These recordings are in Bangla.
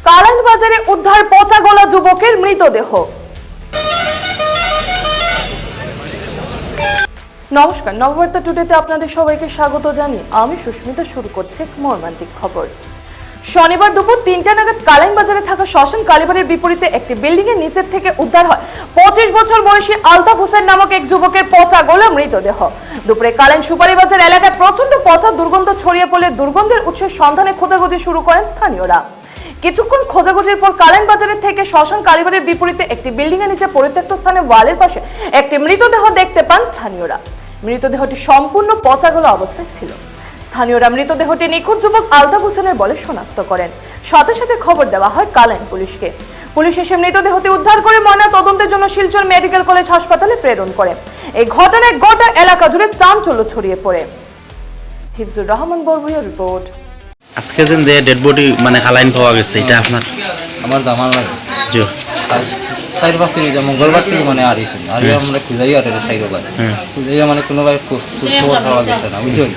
কালাইন বাজারে উদ্ধার পচা গলা যুবকের মৃতদেহ। নমস্কার, নববার্তা টুডেতে আপনাদের সবাইকে স্বাগত জানিয়ে আমি সুস্মিতা শুরু করছি মর্মান্তিক খবর। শনিবার দুপুর ৩টা নাগাদ কালাইন বাজারে থাকা শ্মশান কালীবাড়ির বিপরীতে একটি বিল্ডিং এর নিচের থেকে উদ্ধার হয় ২৫ বছর বয়সী আলতাফ হোসেন নামক এক যুবকের পচা গলা মৃতদেহ। দুপুরে কালাইন সুপারি বাজার এলাকায় প্রচন্ড পচা দুর্গন্ধ ছড়িয়ে পড়লে দুর্গন্ধের উৎসের সন্ধানে খোঁজাখুঁজি শুরু করেন স্থানীয়রা। কিছুক্ষণ খোঁজাখুঁজির পর কালাইন বাজারের থেকে শ্মশান কালীবাড়ির বিপরীতে একটি বিল্ডিং এর নিচে পরিত্যক্ত স্থানে ওয়ালের পাশে একটি মৃতদেহ দেখতে পান স্থানীয়রা। মৃতদেহটি সম্পূর্ণ পচাগলা অবস্থায় ছিল। স্থানীয়রা মৃতদেহটি নিখোঁজ যুবক আলতাফ হোসেনের বলে শনাক্ত করেন। সাথে সাথে খবর দেওয়া হয় কালাইন পুলিশকে। পুলিশ এসে মৃতদেহটি উদ্ধার করে ময়না তদন্তের জন্য শিলচর মেডিকেল কলেজ হাসপাতালে প্রেরণ করে। এই ঘটনায় গোটা এলাকা জুড়ে চাঞ্চল্য ছড়িয়ে পড়ে। হিফজুর রহমান বরভূয়ার রিপোর্ট। আজকে যে ডেড বডি মানে কালাইন পাওয়া গেছে, এটা আপনার? আমার দামান লাগে জি, ৪-৫ দিন মঙ্গলবার থেকে মানে আরিছিল আর আমরা খুঁজাই আর সাইডবার খুঁজাইয়া মানে কোনোভাবে খোঁজ খবর পাওয়া গেছে না, বুঝলেন।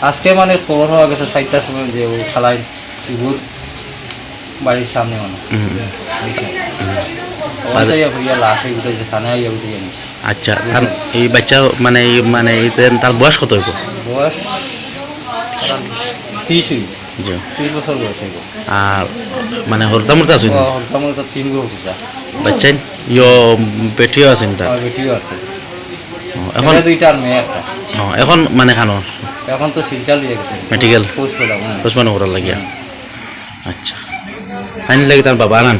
আজকে মানে খবর পাওয়া গেছে ৪টার সময় যে ও খালাইন শিবুর বাড়ির সামনে মানে লাশ হয়ে উঠেছে, থানায় আইয়া উঠে জানিস। আচ্ছা, আর এই বাচ্চা মানে তার বয়স কত হইব? বয়স 30 জি, 30 বছর বয়স হইব। আর মানে হরতা মরতা আছে আমার তো 3 গো হচ্ছে বাচ্চা ইয়ো বেটিও আছেন তার? বেটিও আছে, এখন 2টা আর মেয়ে একটা। এখন মানে খানো এখন তো শিলচর লিয়ে গেছে মেডিকেল পোস্ট করলাম পোস্টমার্টম করার লাগিয়া। আচ্ছা, আইন লাগে তার বাবা আনান।